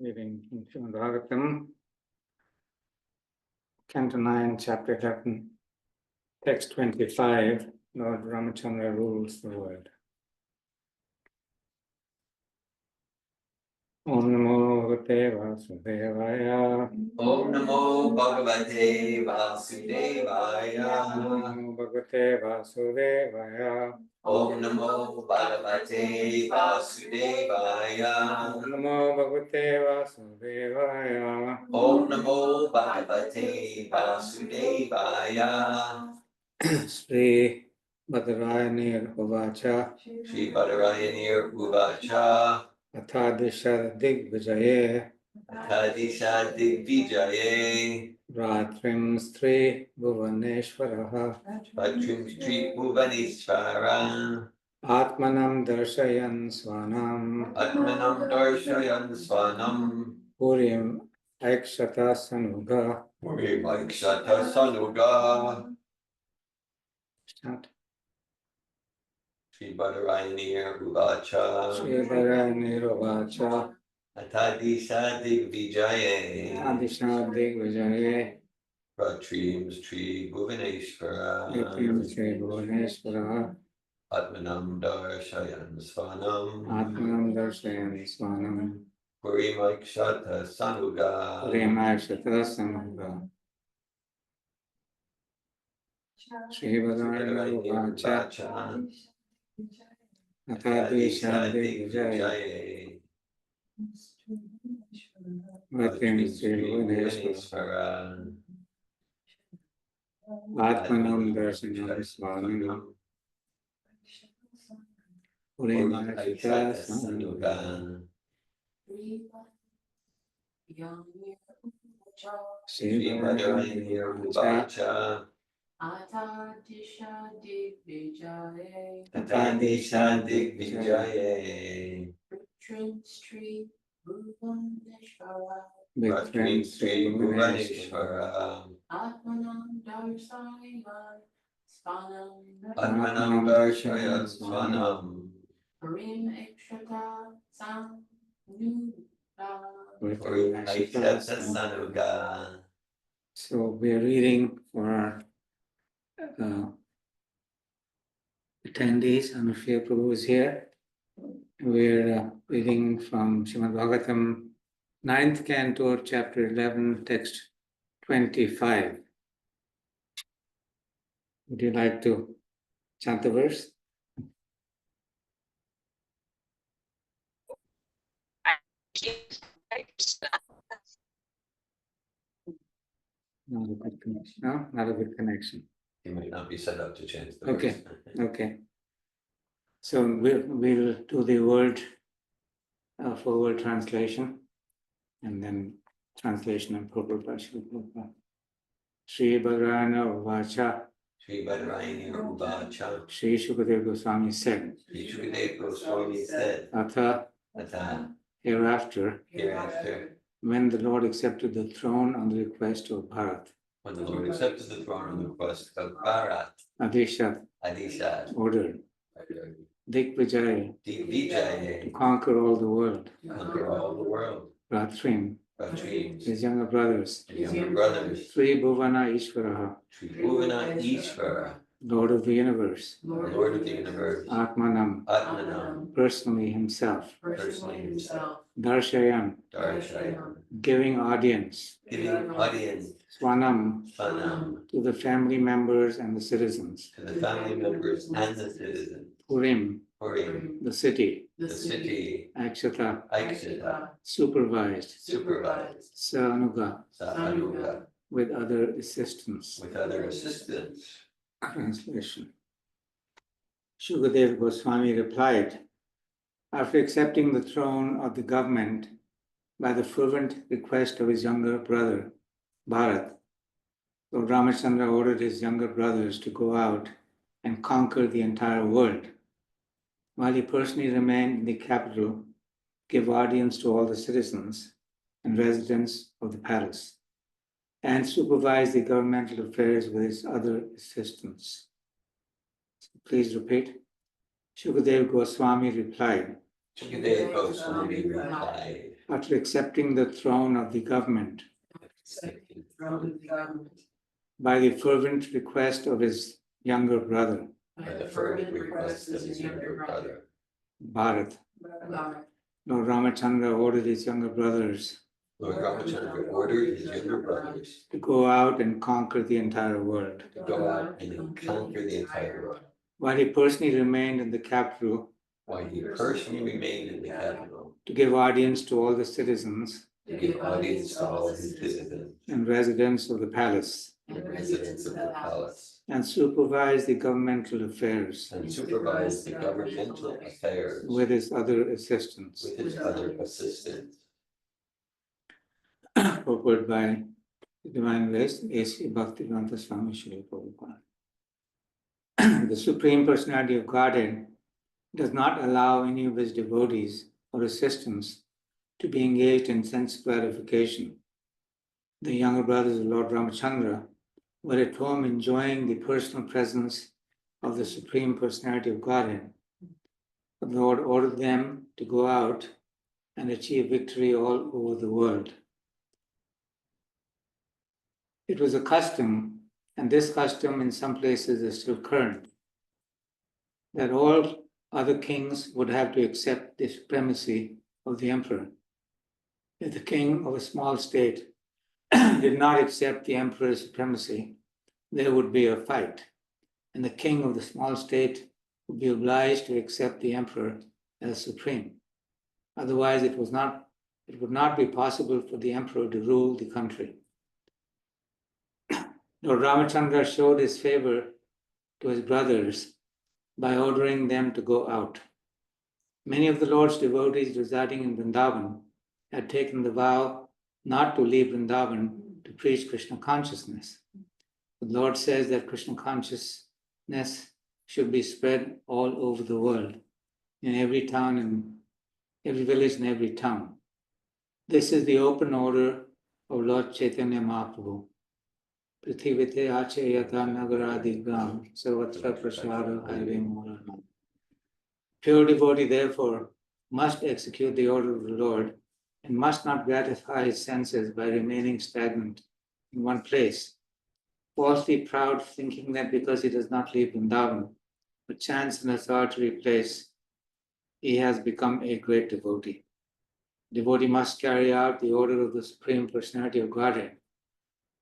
Reading from Bhagavatam, Canto 9, Chapter 11, Text 25, Lord Ramachandra rules the world. Om Namo Bhagavate Vasudevaya. Om Namo Bhagavate Vasudevaya. Om Namo Bhagavate Vasudevaya. Om Namo Bhagavate Vasudevaya. Om Namo Bhagavate Vasudevaya. Om Namo Bhagavate Vasudevaya. Sri Badarayani Uvacha. Shri Badarayani Uvacha. Athadisha Digvijaye. Kadisha Digvijaye. Ratrim Stri Bhuvaneshwaraha. Patrim Shri Bhuvaneshwara. Atmanam Darshayan Swanam. Atmanam Darshayan Swanam. Purim Aikshata Sanuga. Purim Aikshata Sanuga. Start. Shri Badarayani Uvacha. Shri Dharani Rovacha. Atadisha Digvijaye. Adisha Digvijaye. Ratrim Shri Bhuvaneshwara. Ratrim Stri Bhuvaneshwaraha. Atmanam Darshayan Swanam. Atmanam Darshayan Swanam. Purim Aikshata Sanuga. Purim Aikshata Sanuga. Shri Badarani Rovacha. Atadisha Digvijaye. Ratrim Stri Bhuvaneshwaraha. Atmanam Darshanam Swanam. Purim Aikshata Sanuga. Shri Badarani Rovacha. Atadisha Digvijaye. Atadisha Atadisha Digvijaye. Patrim Shri Bhuvaneshwara. Vitram Sri Bhuvaneshwara. Atmanam Darsayan Svanam. Atmanam Darshayan Swanam. Purim Ekshata Sanuga. Purim Aikshata Sanuga. So we are reading for our attendees. Anushya Prabhu is here. We're reading from Srimad Bhagavatam, 9th Canto, Chapter 11, Text 25. Would you like to chant the verse? Not a good connection. No, not a good connection. He might not be set up to chant the Okay. verse. Okay. So we'll do the word forward translation and then translation and purport by Srila Prabhupada. Shri Bhadrana Vacha. Shri Badarayani Uvacha. Shri Shukadeva Goswami said. Shri Shukadeva Goswami said. Atha. Hereafter. When the Lord accepted the throne on the request of Bharat. When the Lord accepted the throne on the request of Bharat. Adishat. Ordered. Digvijaye. To conquer all the world. Ratrim. His younger brothers. Sri Bhuvana Ishvaraha. Lord of the universe. Atmanam. Personally himself. Darshayan. Giving audience. Swanam. To the family members and the citizens. Purim. The city. Akshata. Supervised. Sanuga. With other assistants. Translation. Shukadeva Goswami replied, after accepting the throne of the government by the fervent request of his younger brother, Bharat, Lord Ramachandra ordered his younger brothers to go out and conquer the entire world, while he personally remained in the capital, give audience to all the citizens and residents of the palace, and supervise the governmental affairs with his other assistants. Please repeat. Shukadeva Goswami replied, Shukadeva Goswami replied, after accepting the throne of the government by the fervent request of his younger brother, by the fervent request of his younger brother, Bharat, Lord Ramachandra ordered his younger brothers Lord Ramachandra ordered his younger brothers to go out and conquer the entire world. to go out and conquer the entire world, While he personally remained in the capital while he personally remained in the capital to give audience to all the citizens to give audience to all his citizens and residents of the palace and residents of the palace, and supervise the governmental affairs and supervise the governmental affairs with his other assistants. with his other assistants. Purport by the Divine Grace, A.C. Bhaktivedanta Swami Srila Prabhupada. The Supreme Personality of Godhead does not allow any of his devotees or assistants to be engaged in sense gratification. The younger brothers of Lord Ramachandra were at home enjoying the personal presence of the Supreme Personality of Godhead. The Lord ordered them to go out and achieve victory all over the world. It was a custom, and this custom in some places is still current, that all other kings would have to accept the supremacy of the emperor. If the king of a small state did not accept the emperor's supremacy, there would be a fight, and the king of the small state would be obliged to accept the emperor as supreme. Otherwise, it would not be possible for the emperor to rule the country. Lord Ramachandra showed his favor to his brothers by ordering them to go out. Many of the Lord's devotees residing in Vrindavan had taken the vow not to leave Vrindavan to preach Krishna consciousness. The Lord says that Krishna consciousness should be spread all over the world, in every town, in every village, and every town. This is the open order of Lord Chaitanya Mahaprabhu. Prithivite achayata nagaradigram sarvatra prasara hare moranam. Pure devotee, therefore, must execute the order of the Lord and must not gratify his senses by remaining stagnant in one place, falsely proud, thinking that because he does not leave Vrindavan, but chance in a solitary place, he has become a great devotee. Devotee must carry out the order of the Supreme Personality of Godhead.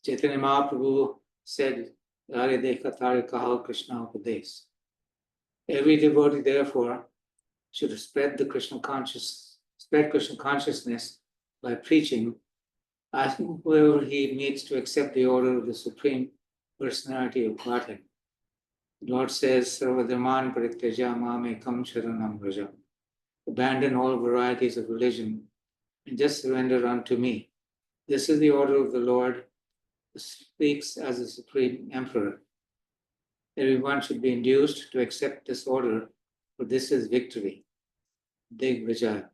Chaitanya Mahaprabhu said, Rare dekha tare kaho Krishna upadesh. Every devotee, therefore, should spread Krishna consciousness by preaching, asking whoever he meets to accept the order of the Supreme Personality of Godhead. The Lord says, Sarvadharman parityaja mamekam sharanam vraja. Abandon all varieties of religion and just surrender unto me. This is the order of the Lord who speaks as the Supreme Emperor. Everyone should be induced to accept this order, for this is victory. Dig Vijaya.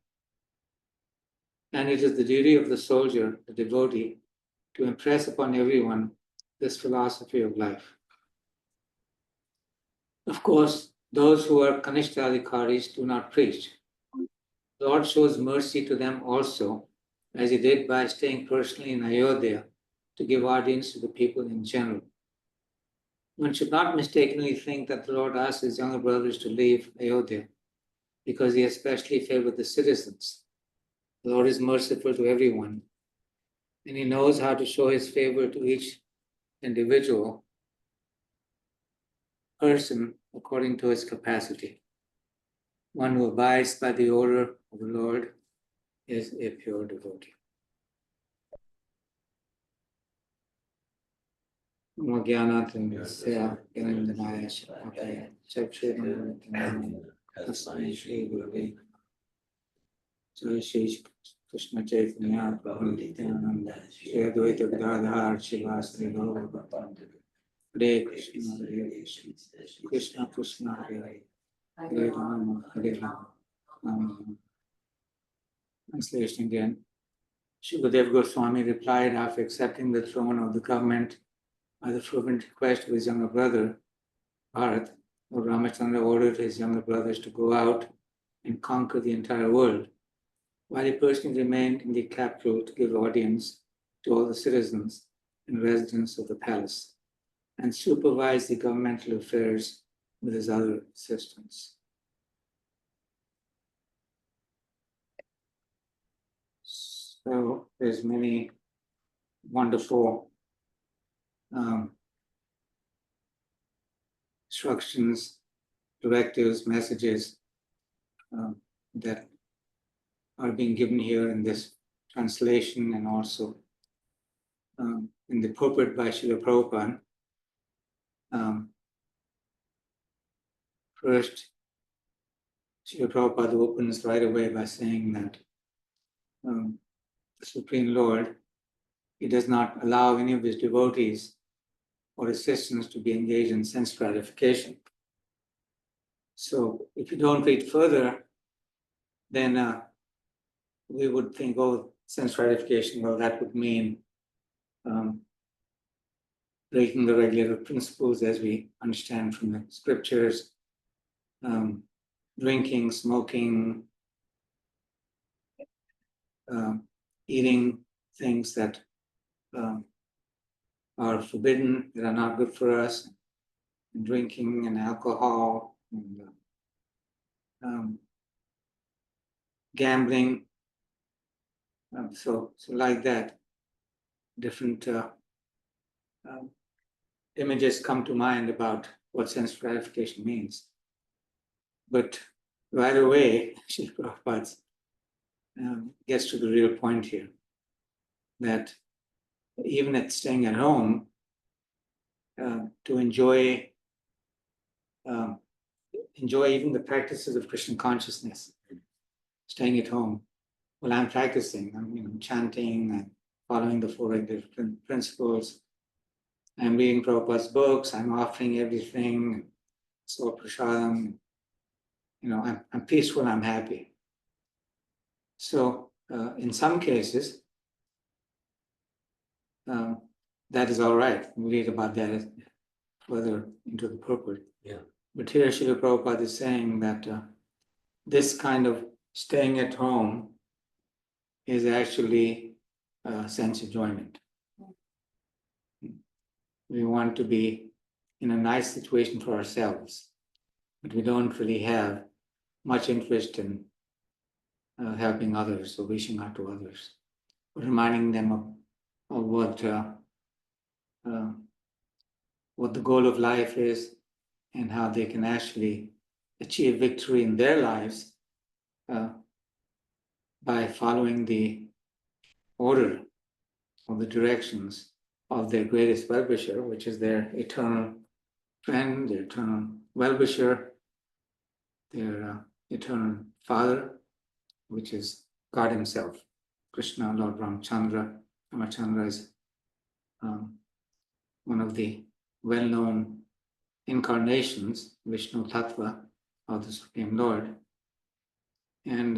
And it is the duty of the soldier, the devotee, to impress upon everyone this philosophy of life. Of course, those who are Kanishtadhikaris do not preach. The Lord shows mercy to them also, as he did by staying personally in Ayodhya to give audience to the people in general. One should not mistakenly think that the Lord asked his younger brothers to leave Ayodhya because he especially favored the citizens. The Lord is merciful to everyone, and he knows how to show his favor to each individual person according to his capacity. One who abides by the order of the Lord is a pure devotee. Namo Jnanatinasya Gyanandanaya Shakapaya Chakshirunamritanam Tasmai Shri Gurave Jai Shri Krishna Chaitanya Prabhu Nityananda Shri Advaita Gadadhar Shivasri Gaura Bhattacharya Hare Krishna Hare Krishna Krishna Krishna Hare Hare Rama Hare Rama Rama Rama. Translation again. Shukadeva Goswami replied after accepting the throne of the government by the fervent request of his younger brother, Bharat. Lord Ramachandra ordered his younger brothers to go out and conquer the entire world, while he personally remained in the capital to give audience to all the citizens and residents of the palace and supervise the governmental affairs with his other assistants. So there's many wonderful instructions, directives, messages that are being given here in this translation and also in the purport by Srila Prabhupada. First, Srila Prabhupada opens right away by saying that the Supreme Lord, he does not allow any of his devotees or assistants to be engaged in sense gratification. So if you don't read further, then we would think, oh, sense gratification, well, that would mean breaking the regular principles as we understand from the scriptures, drinking, smoking, eating things that are forbidden, that are not good for us, and drinking and alcohol, and gambling. So like that, different images come to mind about what sense gratification means. But right away, Srila Prabhupada gets to the real point here, that even at staying at home, to enjoy even the practices of Krishna consciousness, staying at home. Well, I'm practicing, I'm chanting, I'm following the four regular principles, I'm reading Prabhupada's books, I'm offering everything, so prasadam, I'm peaceful, I'm happy. So in some cases, that is all right. We read about that further into the purport. Yeah. But here Srila Prabhupada is saying that this kind of staying at home is actually sense enjoyment. We want to be in a nice situation for ourselves, but we don't really have much interest in helping others or reaching out to others, or reminding them of what the goal of life is and how they can actually achieve victory in their lives by following the order or the directions of their greatest well-wisher, which is their eternal friend, their eternal well-wisher, their eternal father, which is God himself, Krishna, Lord Ramachandra. Ramachandra is one of the well-known incarnations, Vishnu Tattva, of the Supreme Lord. And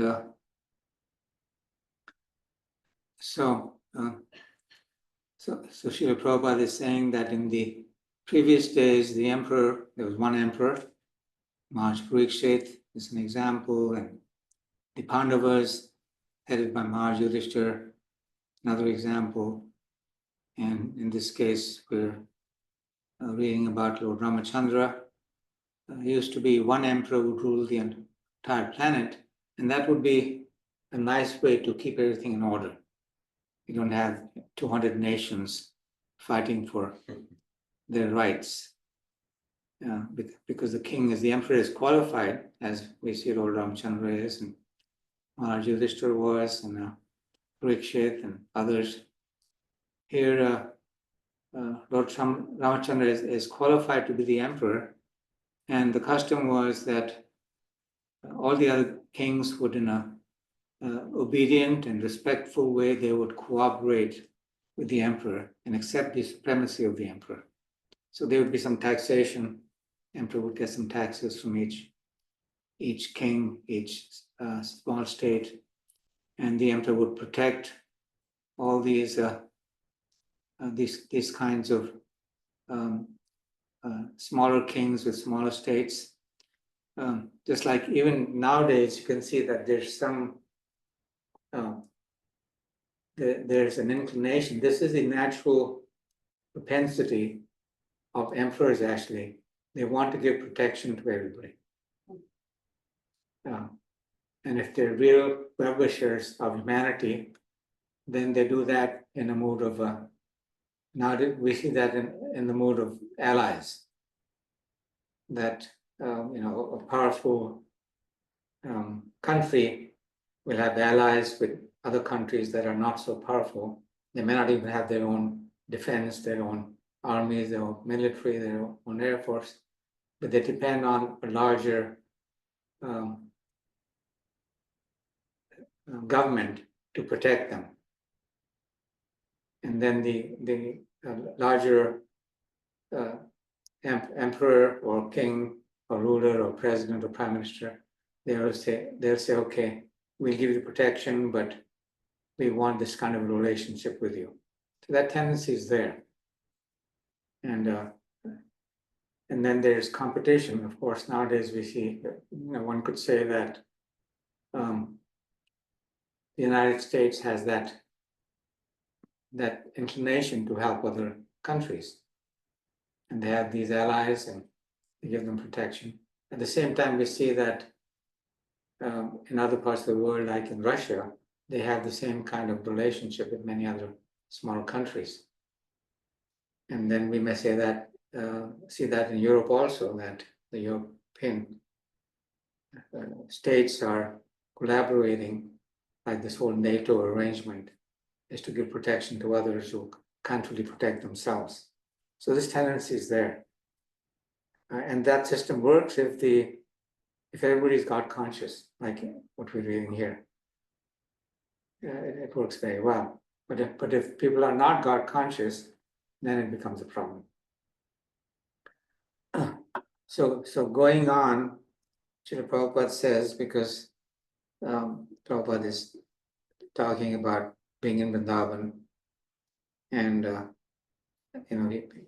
so Srila Prabhupada is saying that in the previous days, there was one emperor, Maharaj Parikshit is an example, and the Pandavas, headed by Maharaj Yudhishthira, another example. And in this case, we're reading about Lord Ramachandra. Used to be one emperor who ruled the entire planet, and that would be a nice way to keep everything in order. You don't have 200 nations fighting for their rights. Because the emperor is qualified, as we see Lord Ramachandra is, and Maharaj Yudhishthira was, and Parikshit and others. Here, Lord Ramachandra is qualified to be the emperor, and the custom was that all the other kings would, in a obedient and respectful way, they would cooperate with the emperor and accept the supremacy of the emperor. So there would be some taxation. Emperor would get some taxes from each king, each small state, and the emperor would protect all these kinds of smaller kings with smaller states just like even nowadays, you can see that there's some, there's an inclination. This is a natural propensity of emperors, actually. They want to give protection to everybody. And if they're real well-wishers of humanity, then they do that in a mood of, now we see that in the mood of allies, that, a powerful country will have allies with other countries that are not so powerful. They may not even have their own defense, their own armies, their own military, their own air force, but they depend on a larger government to protect them. And then the larger emperor or king or ruler or president or prime minister, they'll say, okay, we'll give you protection, but we want this kind of relationship with you. So that tendency is there. And then there's competition. Of course, nowadays we see, one could say that the United States has that inclination to help other countries. And they have these allies and they give them protection. At the same time, we see that in other parts of the world, like in Russia, they have the same kind of relationship with many other small countries. And then we may say that, see that in Europe also, that the European states are collaborating, like this whole NATO arrangement is to give protection to others who can't really protect themselves. So this tendency is there. And that system works if everybody's God conscious, like what we're reading here. It works very well. But if people are not God conscious, then it becomes a problem. So going on, Srila Prabhupada says, because Prabhupada is talking about being in Vrindavan, and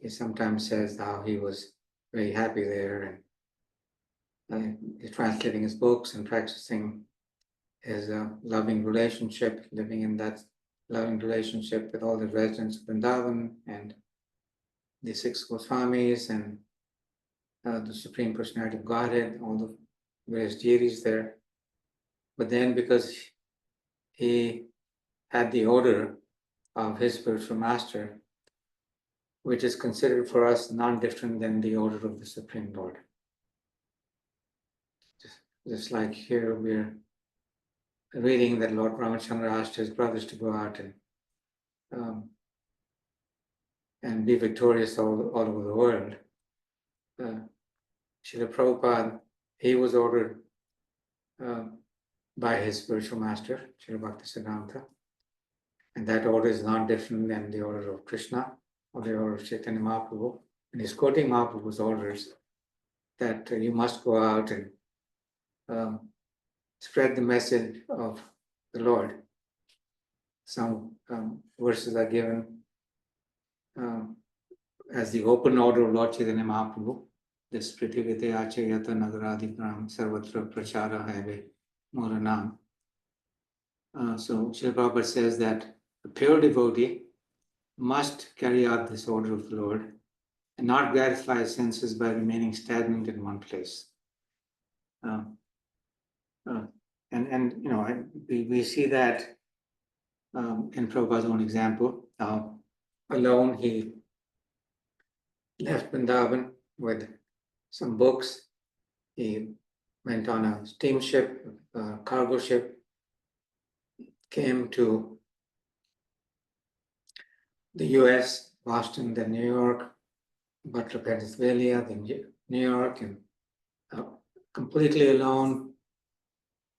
he sometimes says how he was very happy there, and he's translating his books and practicing his loving relationship, living in that loving relationship with all the residents of Vrindavan and the six Goswamis and the Supreme Personality of Godhead, all the various deities there. But then because he had the order of his spiritual master, which is considered for us non-different than the order of the Supreme Lord. Just like here we're reading that Lord Ramachandra asked his brothers to go out and be victorious all over the world. Srila Prabhupada, he was ordered by his spiritual master, Srila Bhaktisiddhanta, and that order is not different than the order of Krishna or the order of Chaitanya Mahaprabhu. And he's quoting Mahaprabhu's orders that you must go out and spread the message of the Lord. Some verses are given as the open order of Lord Chaitanya Mahaprabhu. This Prithivite Achariyata Nagaradhikaram Sarvatra Prachara Have Moranam. So Srila Prabhupada says that a pure devotee must carry out this order of the Lord and not gratify his senses by remaining stagnant in one place. We see that in Prabhupada's own example. Alone, he left Vrindavan with some books. He went on a steamship, cargo ship, came to the US, Boston, then New York, Butler, Pennsylvania, then New York, and completely alone,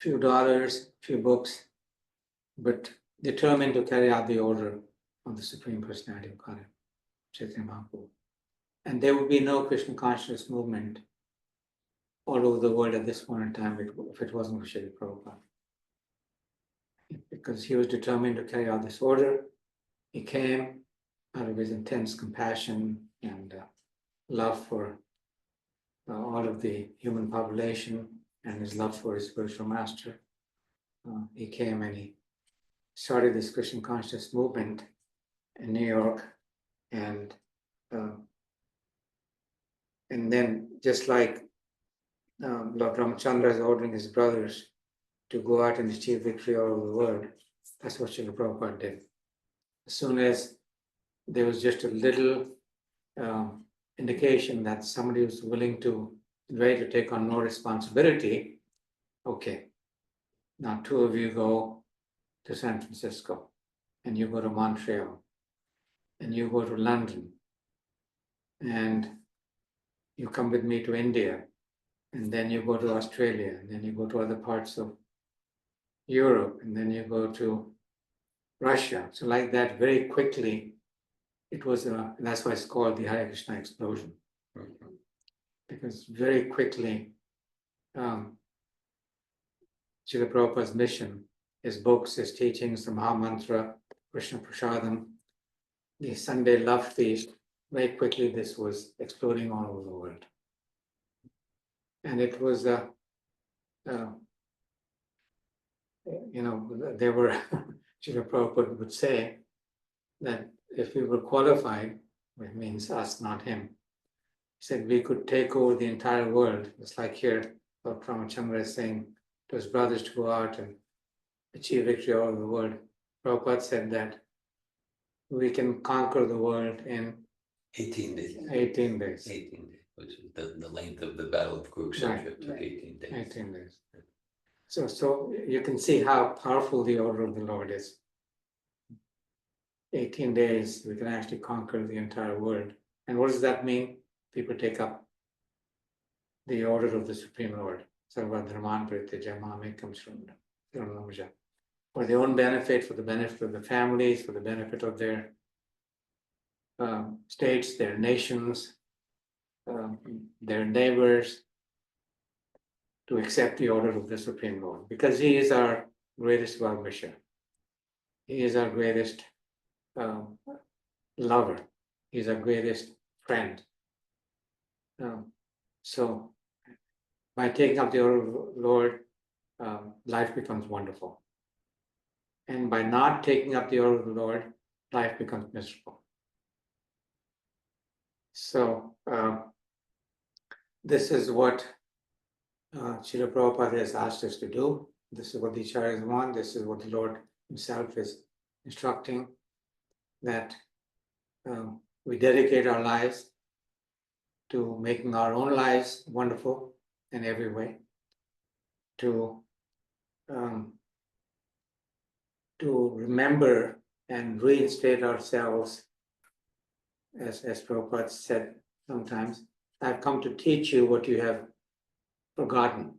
few dollars, few books, but determined to carry out the order of the Supreme Personality of Godhead, Chaitanya Mahaprabhu. And there would be no Krishna consciousness movement all over the world at this point in time if it wasn't for Srila Prabhupada. Because he was determined to carry out this order. He came out of his intense compassion and love for all of the human population and his love for his spiritual master. He came and he started this Christian consciousness movement in New York, and then just like Lord Ramachandra is ordering his brothers to go out and achieve victory all over the world, that's what Srila Prabhupada did. As soon as there was just a little indication that somebody was ready to take on more responsibility, okay, now two of you go to San Francisco, and you go to Montreal, and you go to London, and you come with me to India, and then you go to Australia, and then you go to other parts of Europe, and then you go to Russia. So like that, very quickly, it was that's why it's called the Hare Krishna explosion. Because very quickly, Srila Prabhupada's mission, his books, his teachings, the Mahamantra, Krishna Prasadam, the Sunday love feast, very quickly this was exploding all over the world. And it was, there were, Srila Prabhupada would say that if we were qualified, which means us, not him, he said we could take over the entire world. It's like here, Lord Ramachandra is saying to his brothers to go out and achieve victory all over the world. Prabhupada said that we can conquer the world in 18 days. 18 days. 18 days, which is the length of the Battle of Kurukshetra, took 18 days. 18 days. So you can see how powerful the order of the Lord is. 18 days, we can actually conquer the entire world. And what does that mean? People take up the order of the Supreme Lord. Sarvadharman Prityaja Mamekam Shranamaja. For their own benefit, for the benefit of the families, for the benefit of their states, their nations, their neighbors, to accept the order of the Supreme Lord, because he is our greatest well-wisher. He is our greatest lover. He is our greatest friend. So by taking up the order of the Lord, life becomes wonderful. And by not taking up the order of the Lord, life becomes miserable. So this is what Srila Prabhupada has asked us to do. This is what the Acharyas want. This is what the Lord himself is instructing, that we dedicate our lives to making our own lives wonderful in every way, to remember and reinstate ourselves, as Prabhupada said sometimes, I've come to teach you what you have forgotten.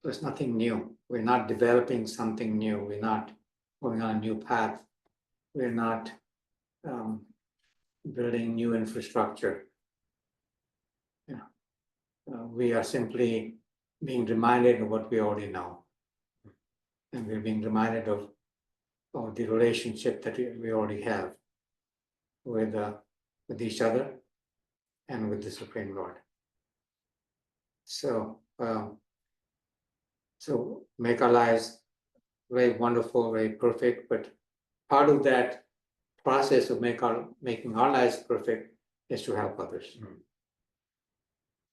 There's nothing new. We're not developing something new. We're not going on a new path. We're not building new infrastructure. We are simply being reminded of what we already know. And we're being reminded of the relationship that we already have with each other and with the Supreme Lord. So, so make our lives very wonderful, very perfect. But part of that process of making our lives perfect is to help others.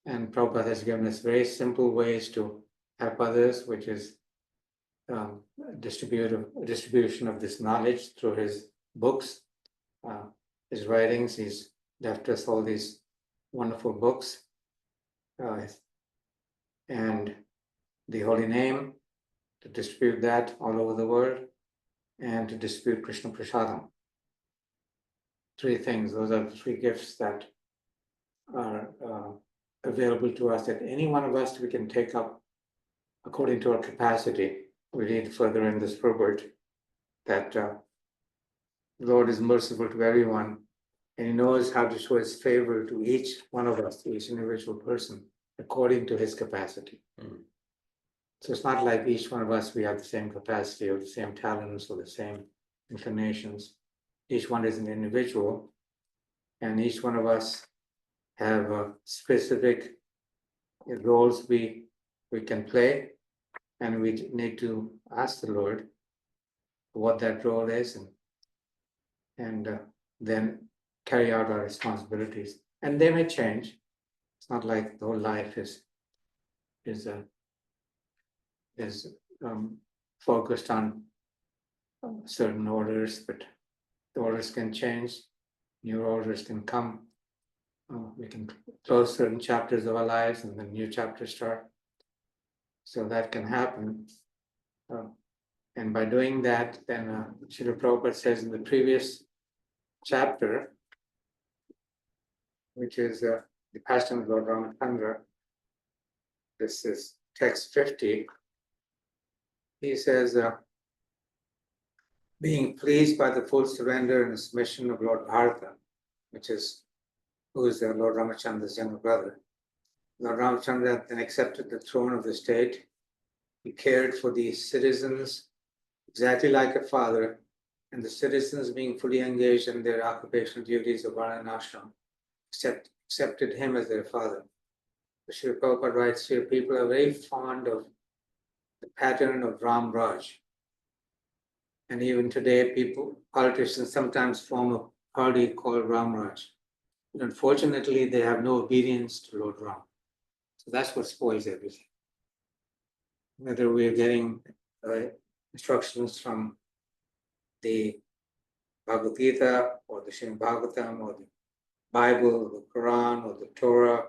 And Prabhupada has given us very simple ways to help others, which is distribution of this knowledge through his books, his writings. He's left us all these wonderful books, and the holy name, to distribute that all over the world, and to distribute Krishna Prasadam. Three things. Those are the three gifts that are available to us, that any one of us we can take up according to our capacity. We read further in this purport that the Lord is merciful to everyone, and he knows how to show his favor to each one of us, to each individual person, according to his capacity. So it's not like each one of us, we have the same capacity or the same talents or the same inclinations. Each one is an individual, and each one of us have specific roles we can play, and we need to ask the Lord what that role is, and then carry out our responsibilities. And they may change. It's not like the whole life is focused on certain orders, but the orders can change. New orders can come. We can close certain chapters of our lives and then new chapters start. So that can happen. And by doing that, then Srila Prabhupada says in the previous chapter, which is the Passion of Lord Ramachandra, this is text 50, he says, being pleased by the full surrender and submission of Lord Bharata, who is Lord Ramachandra's younger brother. Lord Ramachandra then accepted the throne of the state. He cared for the citizens exactly like a father, and the citizens, being fully engaged in their occupational duties of Varanashram, accepted him as their father. Srila Prabhupada writes here, people are very fond of the pattern of Ram Raj. And even today, politicians sometimes form a party called Ram Raj. But unfortunately, they have no obedience to Lord Ram. So that's what spoils everything. Whether we're getting instructions from the Bhagavad Gita or the Srimad Bhagavatam or the Bible or the Quran or the Torah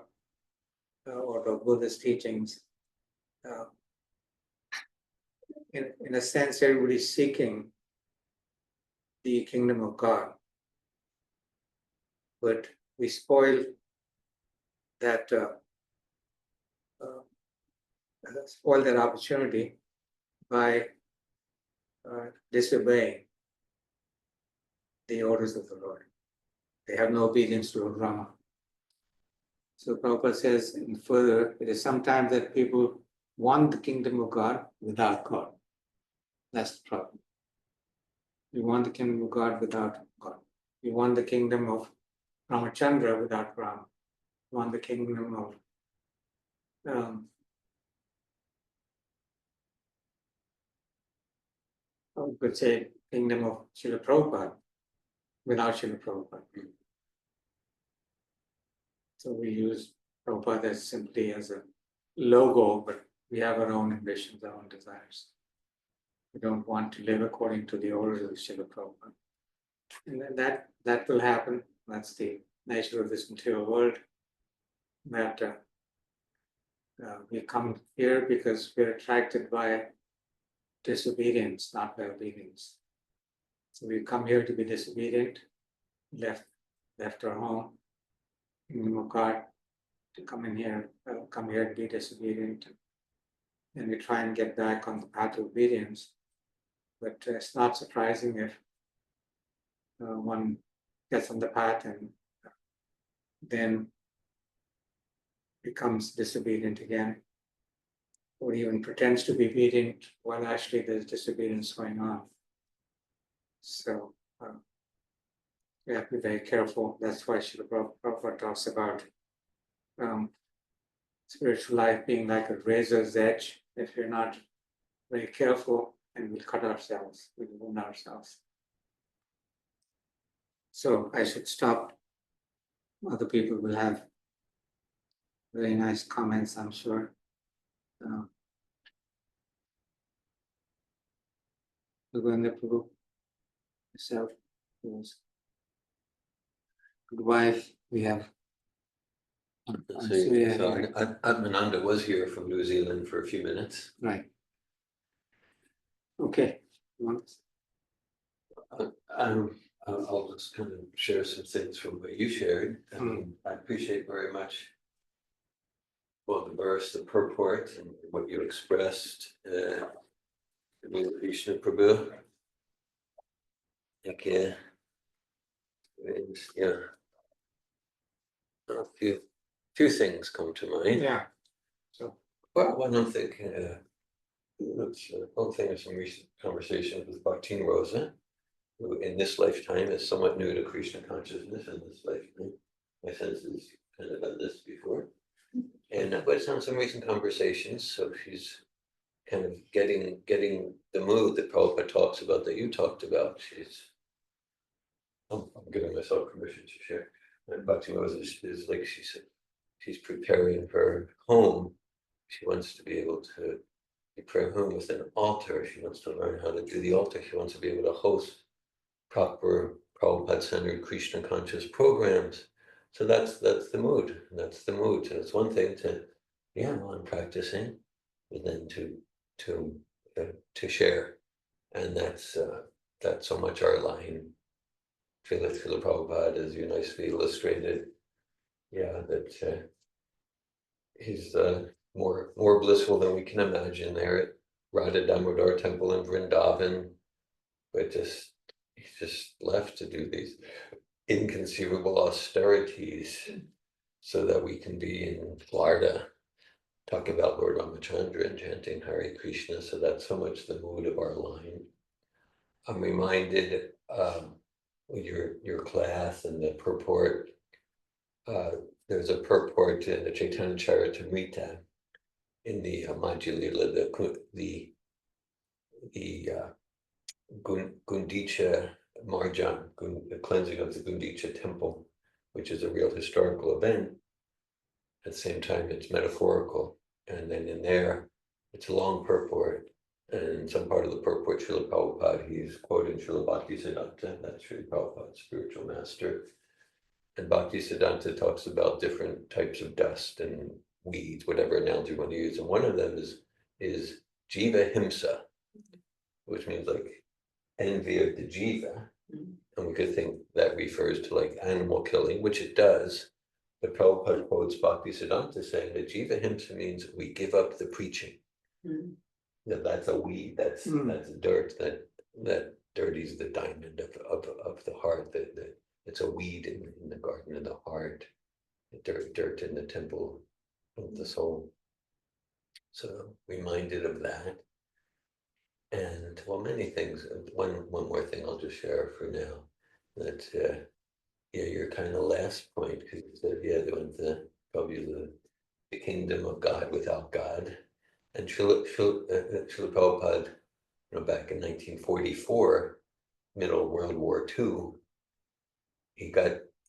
or the Buddhist teachings, in a sense, everybody's seeking the kingdom of God. But we spoil that opportunity by disobeying the orders of the Lord. They have no obedience to Lord Rama. So Prabhupada says, and further, it is sometimes that people want the kingdom of God without God. That's the problem. We want the kingdom of God without God. We want the kingdom of Ramachandra without Rama. We want the kingdom of we could say kingdom of Srila Prabhupada without Srila Prabhupada. So we use Prabhupada as simply as a logo, but we have our own ambitions, our own desires. We don't want to live according to the orders of Srila Prabhupada. And then that will happen. That's the nature of this material world. That we come here because we're attracted by disobedience, not by obedience. So we come here to be disobedient, left our home, kingdom of God, to come here to be disobedient. And we try and get back on the path of obedience. But it's not surprising if one gets on the path and then becomes disobedient again, or even pretends to be obedient while actually there's disobedience going on. So we have to be very careful. That's why Srila Prabhupada talks about spiritual life being like a razor's edge. If you're not very careful, and we'll cut ourselves, we'll wound ourselves. So I should stop. Other people will have very nice comments, I'm sure. Govinda Prabhu, yourself, good wife, we have. So Atmananda was here from New Zealand for a few minutes. Right. Okay. I'll just kind of share some things from what you shared. I appreciate very much the verse, the purport, and what you expressed. Krishna Prabhu. Okay. A few things come to mind. Yeah. So one thing, one thing is some recent conversations with Bhaktin Rosa, who in this lifetime is somewhat new to Krishna consciousness in this lifetime. My sense is kind of done this before. And but it's on some recent conversations, so she's kind of getting the mood that Prabhupada talks about, that you talked about. I'm giving myself permission to share. And Bhakti Moses is like she said, she's preparing her home. She wants to be able to prepare home with an altar. She wants to learn how to do the altar. She wants to be able to host proper Prabhupada-centered Krishna conscious programs. So that's the mood. That's the mood. So it's one thing to, yeah, well, I'm practicing, but then to share, and that's so much our line. Srila Prabhupada, as you nicely illustrated, yeah, that he's more blissful than we can imagine there at Radha Damodar Temple in Vrindavan, but he's just left to do these inconceivable austerities so that we can be in Florida talking about Lord Ramachandra and chanting Hare Krishna. So that's so much the mood of our line. I'm reminded with your class and the purport. There's a purport in the Chaitanya Charitamrita in the Madhya Lila, the Gundicha Marjan, the cleansing of the Gundicha temple, which is a real historical event. At the same time, it's metaphorical. And then in there, it's a long purport. And in some part of the purport, Srila Prabhupada, he's quoting Srila Bhaktisiddhanta, that's Srila Prabhupada's spiritual master. And Bhaktisiddhanta talks about different types of dust and weeds, whatever analogy you want to use. And one of them is jiva himsa, which means like envy of the jiva. And we could think that refers to like animal killing, which it does. But Prabhupada quotes Bhaktisiddhanta saying that jiva himsa means we give up the preaching. That's a weed, that's dirt, that dirties the diamond of the heart, that it's a weed in the garden of the heart, dirt in the temple of the soul. So reminded of that. And well, many things. One more thing I'll just share for now. That yeah, your kind of last point, because you said, yeah, they went probably the kingdom of God without God. And Srila Prabhupada, back in 1944, middle of World War II, he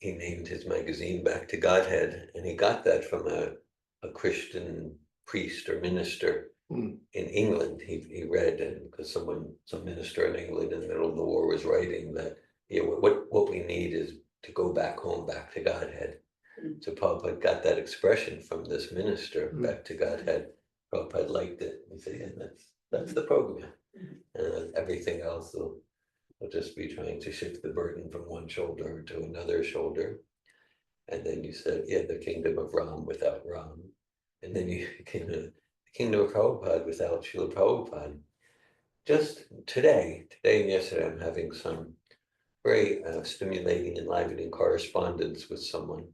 named his magazine Back to Godhead, and he got that from a Christian priest or minister in England. He read, and because some minister in England in the middle of the war was writing that, yeah, what we need is to go back home, back to Godhead. So Prabhupada got that expression from this minister, back to Godhead. Prabhupada liked it. He said, yeah, that's the program. And everything else will just be trying to shift the burden from one shoulder to another shoulder. And then you said, yeah, the kingdom of Ram without Ram. And then you came to the kingdom of Prabhupada without Srila Prabhupada. Just today and yesterday, I'm having some very stimulating, enlivening correspondence with someone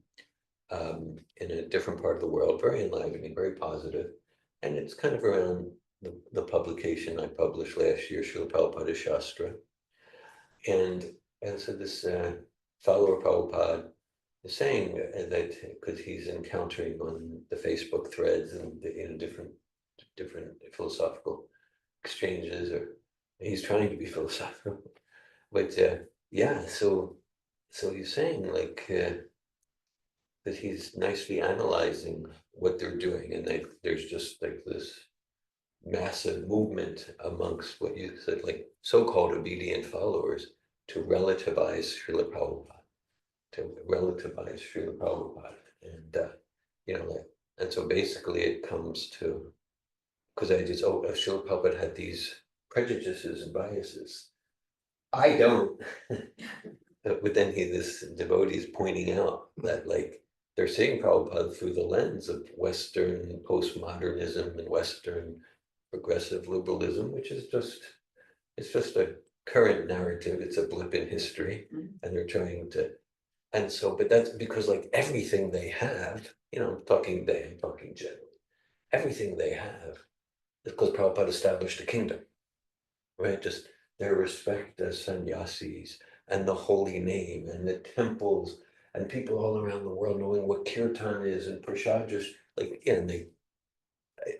in a different part of the world, very enlivening, very positive. And it's kind of around the publication I published last year, Srila Prabhupada Shastra. And so this follower of Prabhupada is saying that because he's encountering on the Facebook threads and different philosophical exchanges, or he's trying to be philosophical. But yeah, so he's saying like that he's nicely analyzing what they're doing, and there's just like this massive movement amongst what you said, like so-called obedient followers, to relativize Srila Prabhupada, and and so basically it comes to, because Srila Prabhupada had these prejudices and biases. I don't. But then this devotee is pointing out that like they're seeing Prabhupada through the lens of Western postmodernism and Western progressive liberalism, which is it's just a current narrative. It's a blip in history, and they're trying to, and so, but that's because like everything they have, I'm talking generally, everything they have is because Prabhupada established a kingdom, right? Just their respect as sannyasis and the holy name and the temples and people all around the world knowing what kirtan is and prasad, just like, and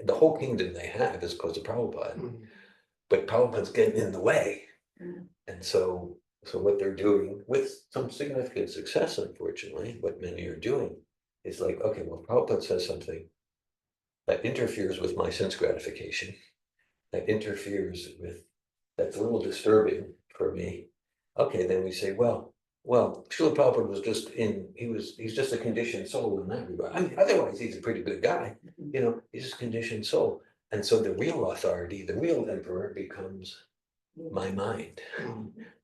the whole kingdom they have is because of Prabhupada, but Prabhupada's getting in the way. And so what they're doing with some significant success, unfortunately, what many are doing is like, okay, well, Prabhupada says something that interferes with my sense gratification, that interferes with, that's a little disturbing for me. Okay, then we say, well, Srila Prabhupada was just he's just a conditioned soul in that regard. I mean, otherwise he's a pretty good guy, he's just a conditioned soul. And so the real authority, the real emperor becomes my mind,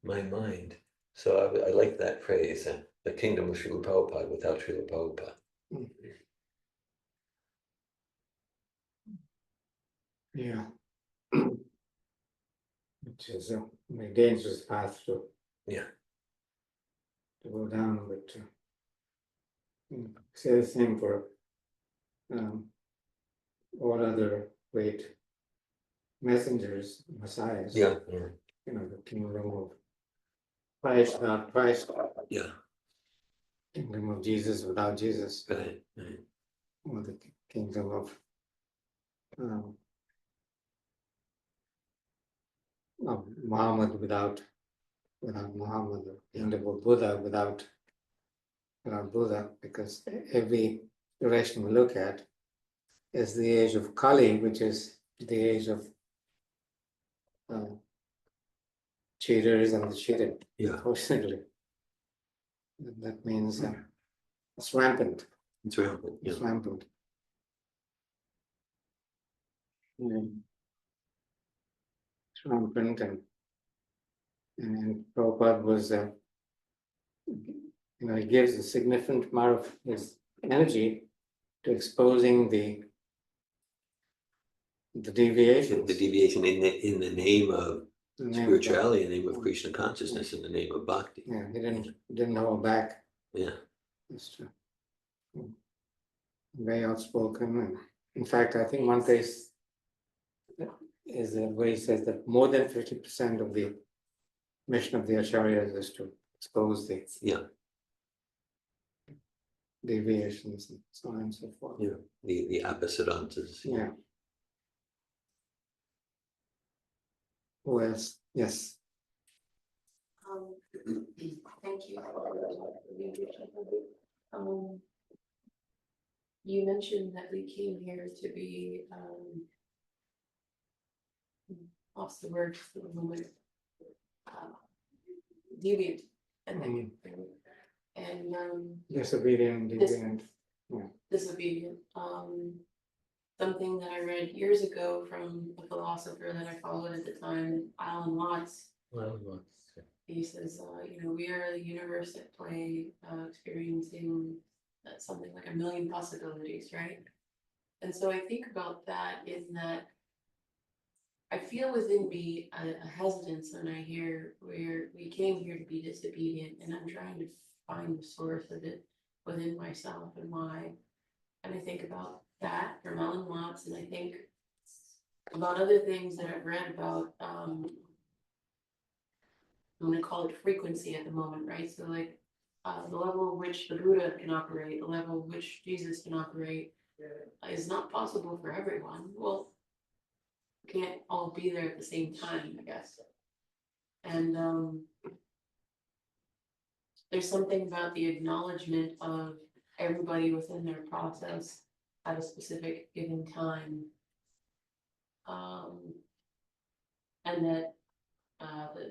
my mind. So I like that phrase, the kingdom of Srila Prabhupada without Srila Prabhupada. Yeah. Which is a very dangerous path to go down, but say the same for all other great messengers, messiahs. The kingdom of Christ without Christ. Kingdom of Jesus without Jesus. Right. Or the kingdom of Muhammad without Muhammad, the kingdom of Buddha without Buddha, because every direction we look at is the age of Kali, which is the age of cheaters and the cheated. Unfortunately, that means it's rampant. It's rampant. It's rampant. It's rampant, and Prabhupada was, he gives a significant amount of his energy to exposing the deviations. The deviation in the name of spirituality, in the name of Krishna consciousness, in the name of bhakti. Yeah, he didn't hold back. Yeah. That's true. Very outspoken. And in fact, I think one place is where he says that more than 50% of the mission of the acharyas is to expose the deviations and so on and so forth. Yeah, the apasidantas. Yeah. Who else? Yes. Thank you. You mentioned that we came here to be, what's the word for the moment? Deviant, and Disobedient, deviant. disobedient. Something that I read years ago from a philosopher that I followed at the time, Alan Watts. He says, we are the universe at play, experiencing something like 1 million possibilities, right? And so I think about that in that I feel within me a hesitance when I hear where we came here to be disobedient, and I'm trying to find the source of it within myself and why. And I think about that from Alan Watts, and I think about other things that I've read about, I'm going to call it frequency at the moment, right? So like the level at which the Buddha can operate, the level at which Jesus can operate is not possible for everyone. Well, can't all be there at the same time, I guess. And there's something about the acknowledgement of everybody within their process at a specific given time. And that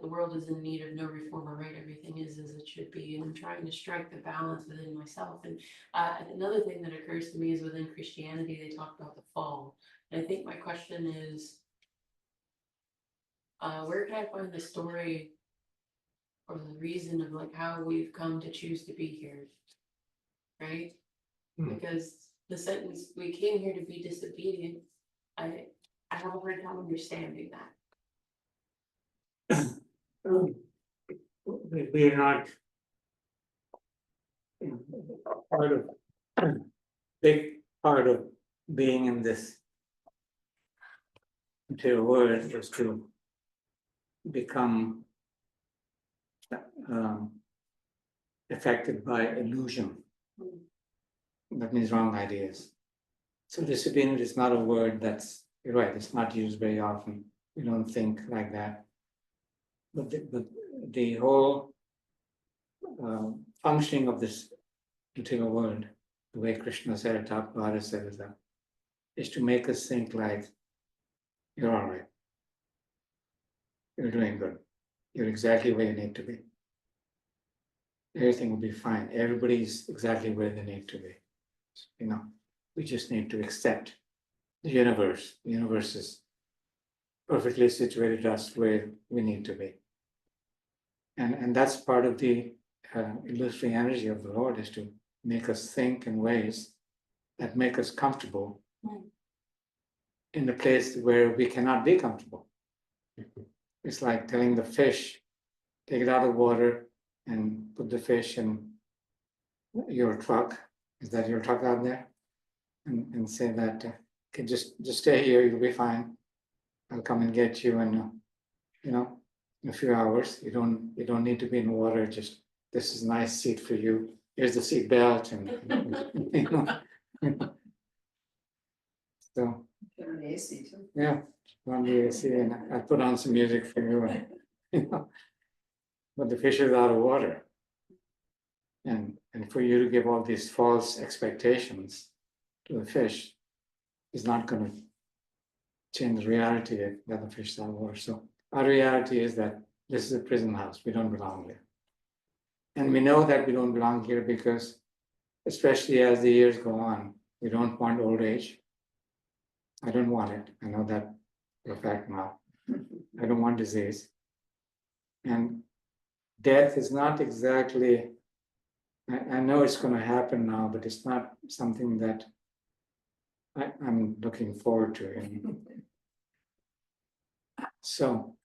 the world is in need of no reformer, right? Everything is as it should be. And I'm trying to strike the balance within myself. And another thing that occurs to me is within Christianity, they talk about the fall. And I think my question is, where can I find the story or the reason of like how we've come to choose to be here, right? Because the sentence, we came here to be disobedient, I have a hard time understanding that. We're not part of big part of being in this material world is to become affected by illusion. That means wrong ideas. So disobedient is not a word that's, you're right, it's not used very often. We don't think like that. But the whole functioning of this particular word, the way Krishna said it, Bhara said it, is to make us think like, you're all right. You're doing good. You're exactly where you need to be. Everything will be fine. Everybody's exactly where they need to be. You know, we just need to accept the universe. The universe is perfectly situated just where we need to be. And that's part of the illusory energy of the Lord, is to make us think in ways that make us comfortable in a place where we cannot be comfortable. It's like telling the fish, take it out of the water and put the fish in your truck. Is that your truck out there? And say that, okay, just stay here, you'll be fine. I'll come and get you in, in a few hours. You don't need to be in water. Just, this is a nice seat for you. Here's the seat belt, and so Turn the AC too. yeah, on the AC, and I put on some music for you. And, but the fish is out of water, and for you to give all these false expectations to the fish is not going to change the reality that the fish is out of water. So our reality is that this is a prison house. We don't belong here. And we know that we don't belong here because, especially as the years go on, we don't want old age. I don't want it. I know that for a fact now. I don't want disease. And death is not exactly, I know it's going to happen now, but it's not something that I'm looking forward to. So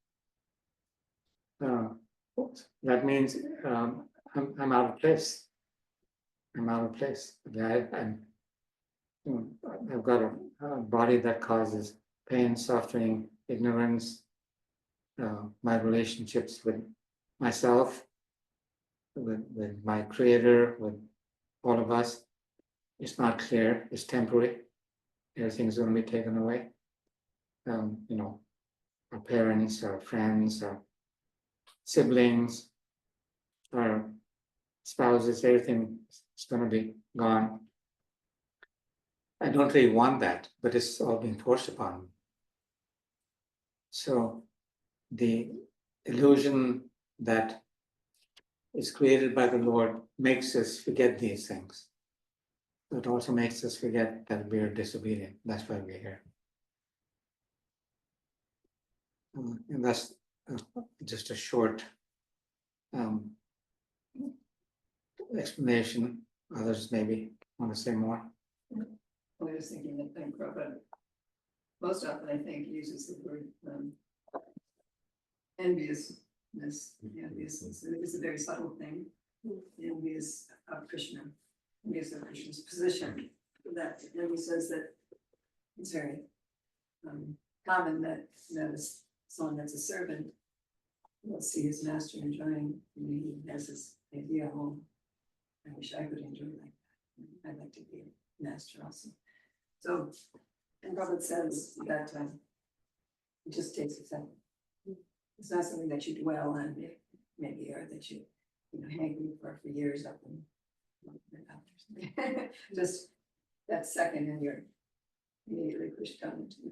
that means I'm out of place. I'm out of place. I've got a body that causes pain, suffering, ignorance, my relationships with myself, with my creator, with all of us. It's not clear, it's temporary. Everything's going to be taken away. Our parents, our friends, our siblings, our spouses, everything is going to be gone. I don't really want that, but it's all being forced upon me. So the illusion that is created by the Lord makes us forget these things. It also makes us forget that we are disobedient. That's why we're here. And that's just a short explanation. Others maybe want to say more. I was thinking that Prabhupada most often, I think, uses the word enviousness. Envious is a very subtle thing. Envious of Krishna, envious of Krishna's position. That, and he says that it's very common that someone that's a servant will see his master enjoying, and he has this idea, oh, I wish I could enjoy like that. I'd like to be a master also. So, and Prabhupada says that it just takes a second. It's not something that you dwell on, maybe, or that you hang for years up and just that second, and you're immediately pushed down into the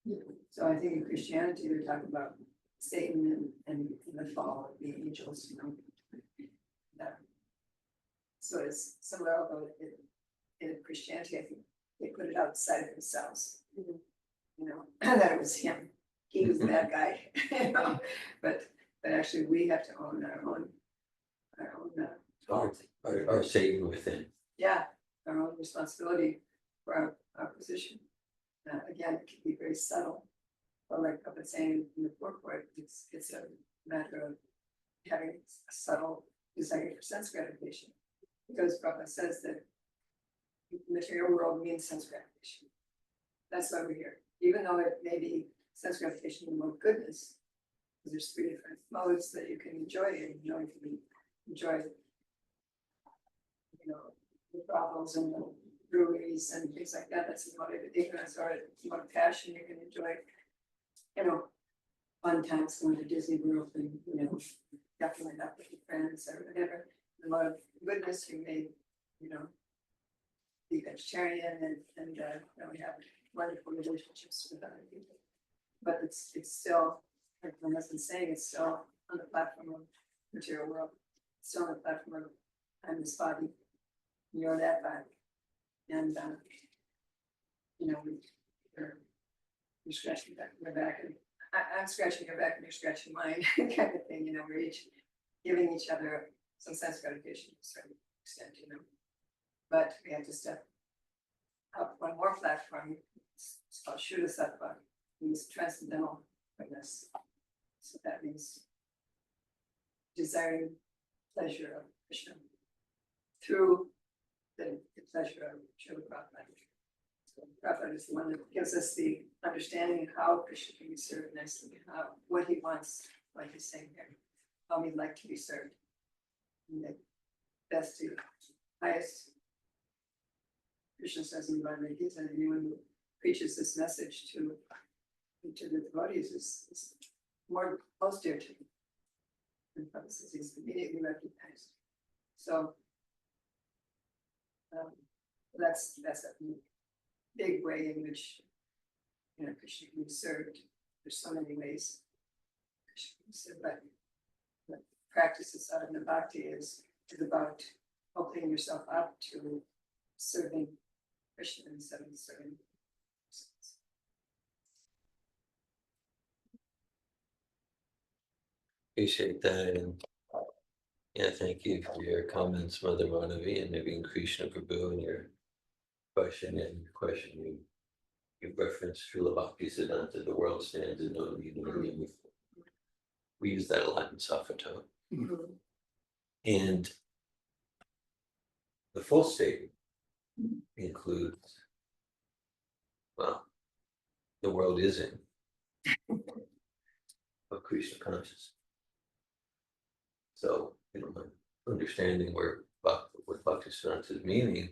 material. So I think in Christianity they talk about Satan and the fall of the angels. So it's similar, although in Christianity, I think they put it outside of themselves. That it was him. He was the bad guy. But actually, we have to own our own fault. Our Satan within. Yeah, our own responsibility for our position. Again, it can be very subtle. But like I was saying in the purport, it's a matter of having a subtle desire for sense gratification. Because Prabhupada says that the material world means sense gratification. That's why we're here. Even though it may be sense gratification in more goodness, because there's 3 different modes that you can enjoy it. You can enjoy the brothels and the breweries and things like that, that's a lot of ignorance or a lot of passion. You can enjoy, fun times going to Disney World and, definitely not with your friends or whatever. A lot of goodness you may, be vegetarian and we have wonderful relationships with other people. But it's still, like my husband's saying, it's still on the platform of material world. It's still on the platform of I'm this body, you're that body. And you're scratching your back and I'm scratching your back and you're scratching mine kind of thing, we're each giving each other some sense of gratification to a certain extent, But we have to step up one more platform. It's called Shuddha Sattva, means transcendental witness. So that means desiring pleasure of Krishna through the pleasure of Srila Prabhupada. So Prabhupada is the one that gives us the understanding of how Krishna can be served nicely, what he wants, like he's saying here, how he'd like to be served. And the best to highest. Krishna says in Bhagavad Gita, anyone who preaches this message to the devotees is most dear to me. And Prabhupada says he's immediately recognized. So that's a big way in which Krishna can be served. There's so many ways Krishna can be served, but the practice of sadhana bhakti is about opening yourself up to serving Krishna and serving. Appreciate that, and thank you for your comments, Mother Manavi, and Naveen Krishna Prabhu, and your question. You referenced Srila Bhaktisiddhanta, the world stands in no need of any reform. We use that a lot in Safato. And the full statement includes, well, the world is in of Krishna consciousness. So, understanding what Bhaktisiddhanta's meaning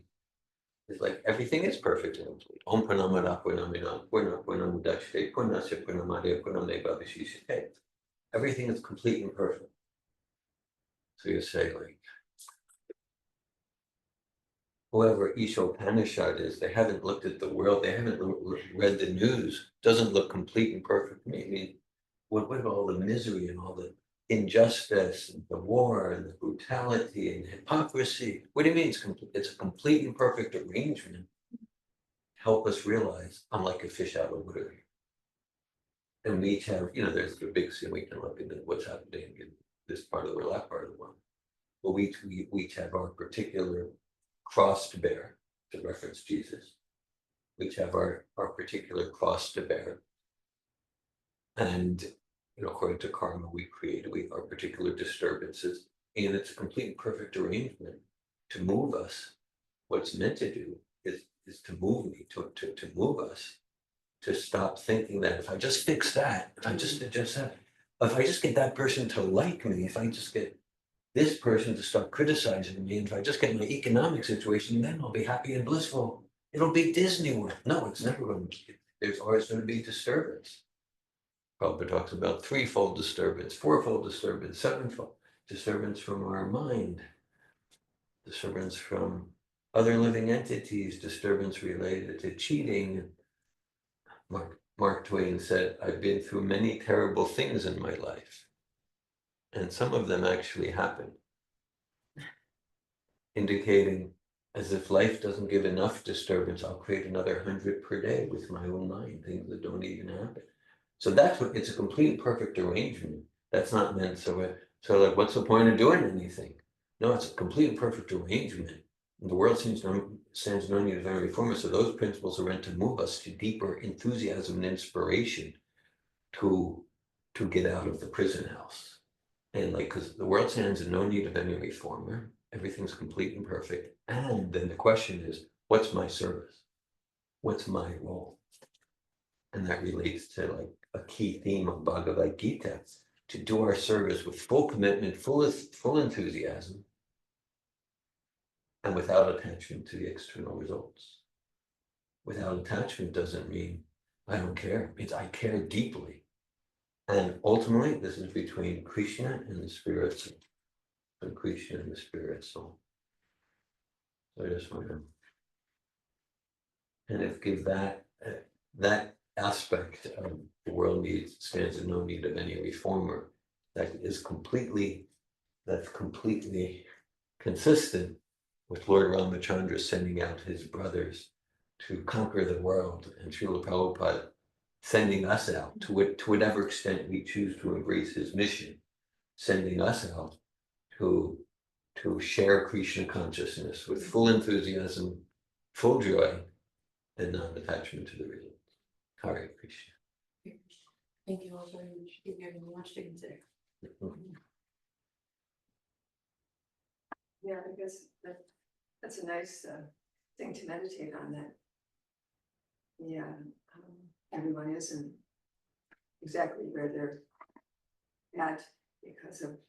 is like everything is perfect and complete. Om Purnamada Purnamidam Purnam Udakshate Purnasya Purnamadya Purnameva Vishishate. Everything is complete and perfect. So you say, like, whoever Ishopanishad is, they haven't looked at the world, they haven't read the news, doesn't look complete and perfect to me. I mean, what all the misery and all the injustice and the war and the brutality and hypocrisy. What do you mean it's a complete and perfect arrangement? Help us realize I'm like a fish out of water. And we each have, there's the big scene, we can look at what's happening in this part of the world, that part of the world. But we each have our particular cross to bear, to reference Jesus. We each have our particular cross to bear. And according to karma, we create our particular disturbances, and it's a complete and perfect arrangement to move us. What it's meant to do is to move me, to move us, to stop thinking that if I just fix that, if I just adjust that, if I just get that person to like me, if I just get this person to stop criticizing me, and if I just get my economic situation, then I'll be happy and blissful. It'll be Disney World. No, it's never going to be. There's always going to be disturbance. Prabhupada talks about threefold disturbance, fourfold disturbance, sevenfold disturbance from our mind, disturbance from other living entities, disturbance related to cheating. Mark Twain said, I've been through many terrible things in my life, and some of them actually happened, indicating as if life doesn't give enough disturbance, I'll create another 100 per day with my own mind, things that don't even happen. So that's what it's a complete and perfect arrangement. That's not meant so like, what's the point of doing anything? No, it's a complete and perfect arrangement. And the world stands no need of any reformer. So those principles are meant to move us to deeper enthusiasm and inspiration to get out of the prison house. And because the world stands in no need of any reformer, everything's complete and perfect. And then the question is, what's my service? What's my role? And that relates to a key theme of Bhagavad Gita, to do our service with full commitment, full enthusiasm, and without attachment to the external results. Without attachment doesn't mean I don't care, it's I care deeply. And ultimately, this is between Krishna and the spirit soul. And Krishna and the spirit soul. So I just want to kind of give that that aspect of the world stands in no need of any reformer. That's completely consistent with Lord Ramachandra sending out his brothers to conquer the world, and Srila Prabhupada sending us out to whatever extent we choose to embrace his mission, sending us out to share Krishna consciousness with full enthusiasm, full joy, and non-attachment to the result. Hare Krishna. Thank you all very much. You've given me much to consider. Yeah, I guess that's a nice thing to meditate on, that. Yeah, everyone isn't exactly where they're at because of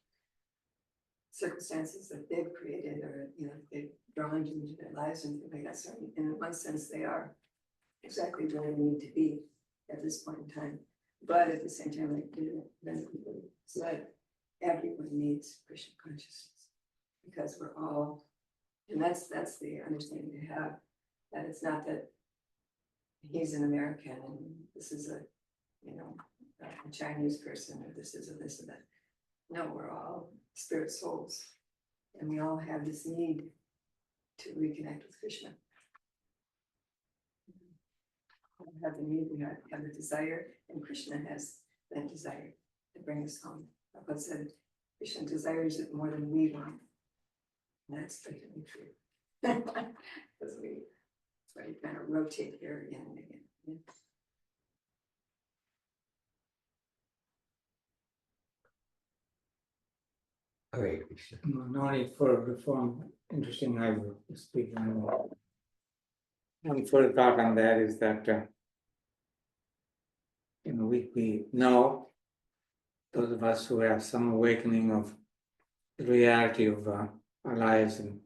circumstances that they've created, or they've drawn into their lives and things like that. So in one sense, they are exactly where they need to be at this point in time. But at the same time, like then said, everyone needs Krishna consciousness, because we're all, and that's the understanding to have, that it's not that he's an American and this is a Chinese person, or this is a this and that. No, we're all spirit souls, and we all have this need to reconnect with Krishna. We have the need, we have the desire, and Krishna has that desire to bring us home. Prabhupada said, Krishna desires it more than we want. And that's definitely true. Because that's why you kind of rotate here again and again. Yeah. Hare Krishna. No need for reform. Interesting, I will speak on that. One further thought on that is that we know, those of us who have some awakening of the reality of our lives and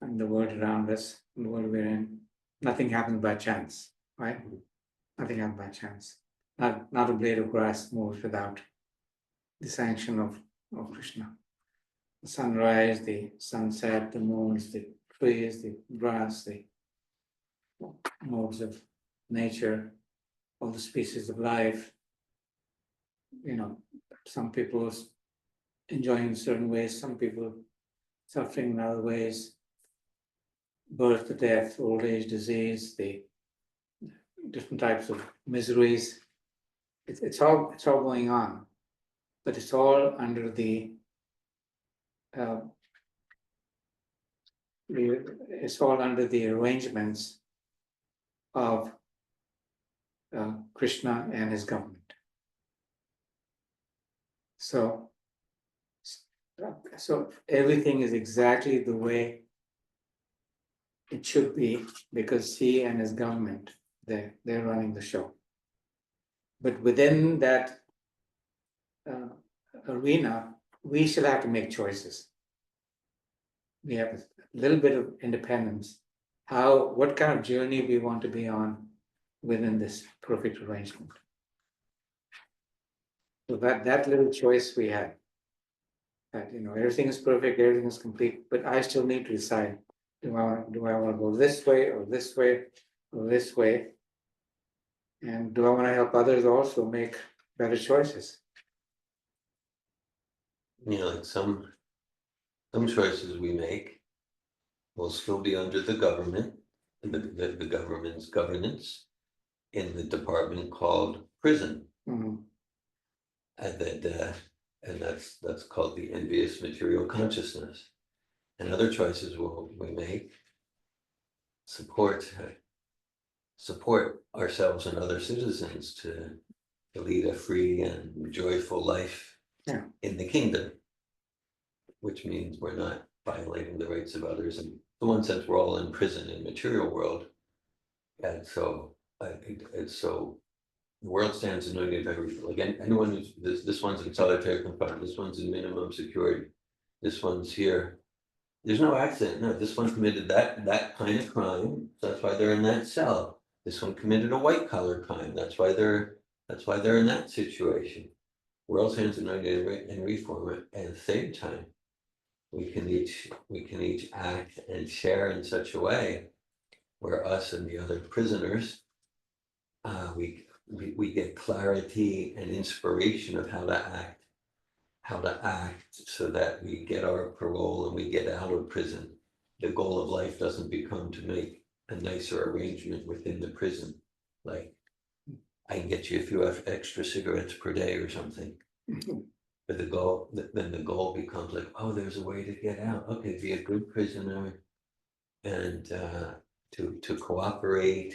the world around us, and the world we're in, nothing happens by chance, right? Nothing happens by chance. Not a blade of grass moves without the sanction of Krishna. The sunrise, the sunset, the moons, the trees, the grass, the modes of nature, all the species of life. Some people enjoying in certain ways, some people suffering in other ways. Birth to death, old age, disease, the different types of miseries. It's all going on, but it's all under the arrangements of Krishna and his government. So everything is exactly the way it should be, because he and his government, they're running the show. But within that arena, we still have to make choices. We have a little bit of independence. What kind of journey we want to be on within this perfect arrangement. So that little choice we have, that everything is perfect, everything is complete, but I still need to decide, do I want to go this way or this way or this way? And do I want to help others also make better choices? Like some choices we make will still be under the government, the government's governance in the department called prison. Mm-hmm. And that's called the envious material consciousness. And other choices we make support ourselves and other citizens to lead a free and joyful life in the kingdom, which means we're not violating the rights of others. And in one sense, we're all in prison in the material world, and so the world stands in need of everything. Like anyone who's this one's in solitary confinement, this one's in minimum security, this one's here There's no accident. No, this one committed that kind of crime. So that's why they're in that cell. This one committed a white collar crime. That's why they're in that situation. We're all hands united and reform at the same time. We can each act and share in such a way where us and the other prisoners, we get clarity and inspiration of how to act so that we get our parole and we get out of prison. The goal of life doesn't become to make a nicer arrangement within the prison, like I can get you a few extra cigarettes per day or something. But then the goal becomes like, oh, there's a way to get out. Okay, be a good prisoner and to cooperate,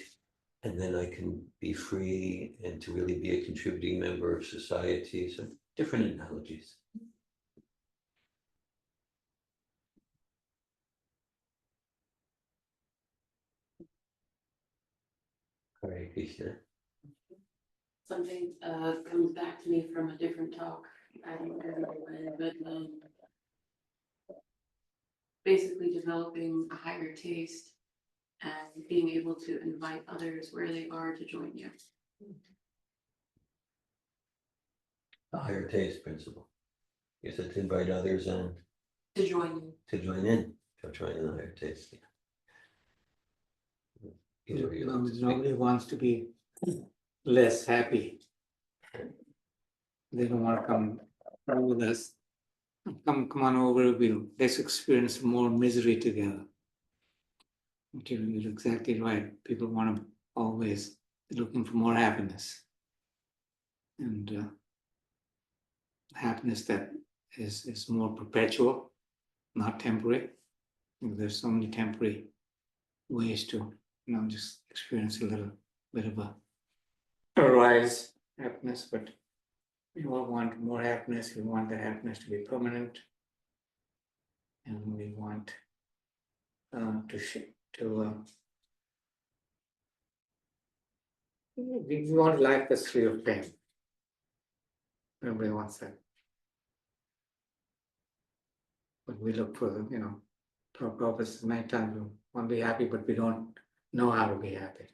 and then I can be free and to really be a contributing member of society. So different analogies. Hare Krishna. Something comes back to me from a different talk. I don't remember when, but basically developing a higher taste and being able to invite others where they are to join you. The higher taste principle. You said to invite others and To join you. to join in the higher taste. Nobody wants to be less happy. They don't want to come with us. Come on over, let's experience more misery together. Okay, you're exactly right. People want to always be looking for more happiness. And happiness that is more perpetual, not temporary. There's so many temporary ways to, just experience a little bit of a rise happiness, but we all want more happiness. We want the happiness to be permanent, and we want we want life that's free of pain. Everybody wants that, but we look for our purpose. Many times we want to be happy, but we don't know how to be happy.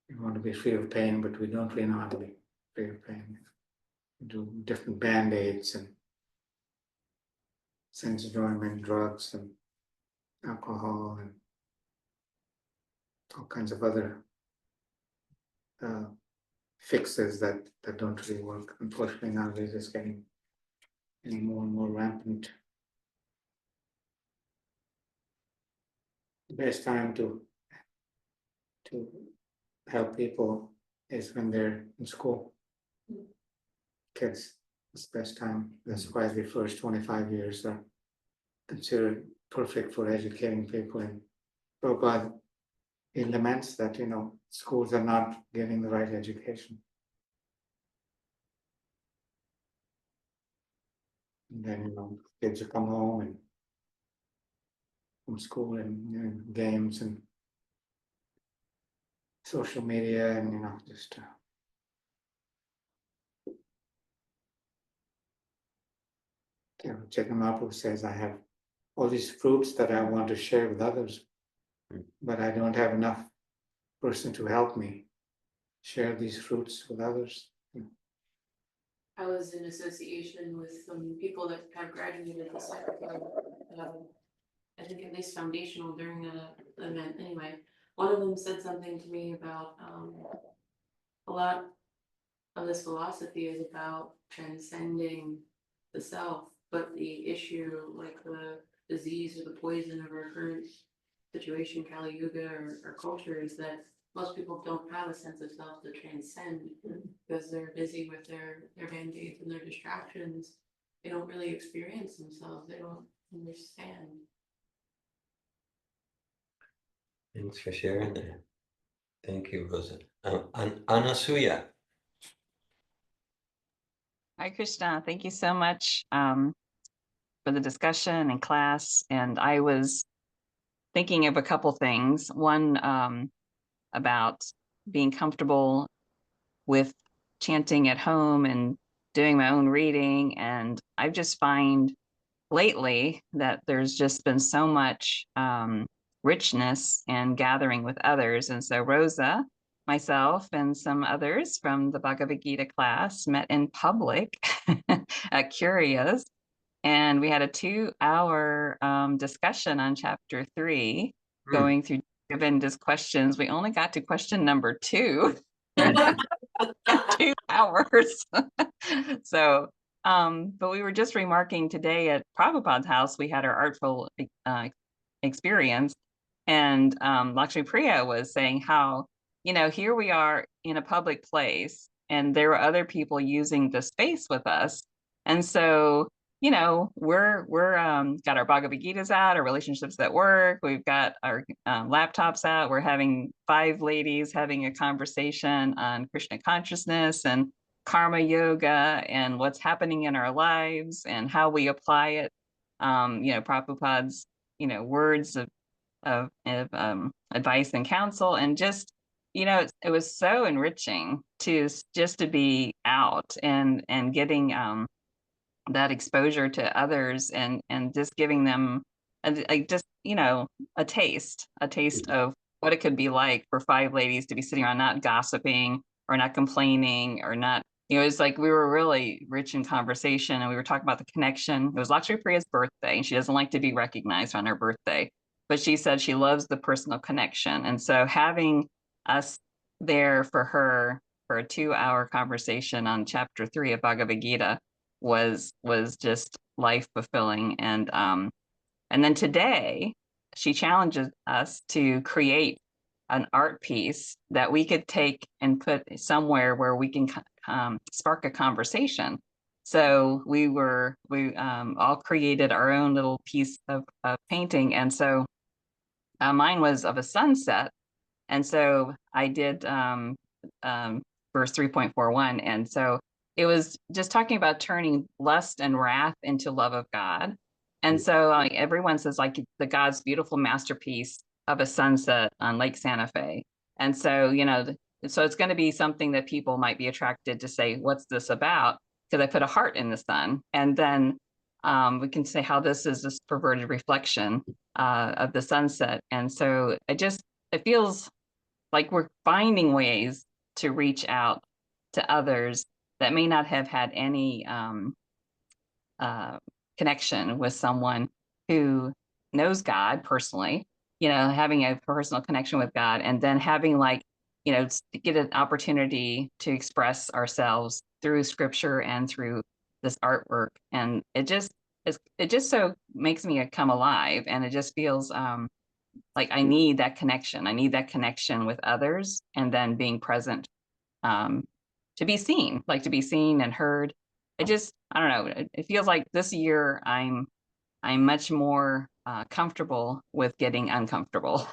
We want to be free of pain, but we don't really know how to be free of pain. We do different band-aids and sense enjoyment, drugs and alcohol and all kinds of other fixes that don't really work. Unfortunately, nowadays it's getting more and more rampant. The best time to help people is when they're in school. Kids, it's the best time. That's why the first 25 years are considered perfect for educating people. And Prabhupada, he laments that schools are not giving the right education. And then kids will come home and from school and games and social media and just Chaitanya says, I have all these fruits that I want to share with others, but I don't have enough person to help me share these fruits with others. I was in association with some people that have graduated this year. I think at least foundational during the event. Anyway, one of them said something to me about a lot of this philosophy is about transcending the self, but the issue, like the disease or the poison of our current situation, Kali Yuga or culture, is that most people don't have a sense of self to transcend because they're busy with their band-aids and their distractions. They don't really experience themselves. They don't understand. Thanks for sharing that. Thank you, Rosa. Anasuya. Hi, Krishna. Thank you so much for the discussion and class. And I was thinking of a couple things. One about being comfortable with chanting at home and doing my own reading. And I just find lately that there's just been so much richness and gathering with others. And so Rosa, myself, and some others from the Bhagavad Gita class met in public at Curious. And we had a 2-hour discussion on chapter 3, going through Govinda's questions. We only got to question number 2 in 2 hours. So, but we were just remarking today at Prabhupada's house, we had our artful experience. And Lakshmi Priya was saying how, here we are in a public place and there were other people using the space with us. And so, we're got our Bhagavad Gitas out, our relationships at work, we've got our laptops out, we're having 5 ladies having a conversation on Krishna consciousness and karma yoga and what's happening in our lives and how we apply it. Prabhupada's, words of advice and counsel, and just, it was so enriching just to be out and getting that exposure to others and just giving them a taste of what it could be like for 5 ladies to be sitting around not gossiping or not complaining or not, it's like we were really rich in conversation and we were talking about the connection. It was Lakshmi Priya's birthday and she doesn't like to be recognized on her birthday, but she said she loves the personal connection. And so having us there for her for a 2-hour conversation on chapter 3 of Bhagavad Gita was just life fulfilling. And then today she challenges us to create an art piece that we could take and put somewhere where we can spark a conversation. So we all created our own little piece of painting. And so mine was of a sunset. And so I did verse 3.41. And so it was just talking about turning lust and wrath into love of God. And so everyone says like the God's beautiful masterpiece of a sunset on Lake Santa Fe. And so, so it's going to be something that people might be attracted to say, what's this about? Because I put a heart in the sun. And then we can say how this is this perverted reflection of the sunset. And so it feels like we're finding ways to reach out to others that may not have had any connection with someone who knows God personally, having a personal connection with God, and then having get an opportunity to express ourselves through scripture and through this artwork. And it just so makes me come alive. And it just feels like I need that connection. I need that connection with others and then being present to be seen and heard. I don't know. It feels like this year I'm much more comfortable with getting uncomfortable.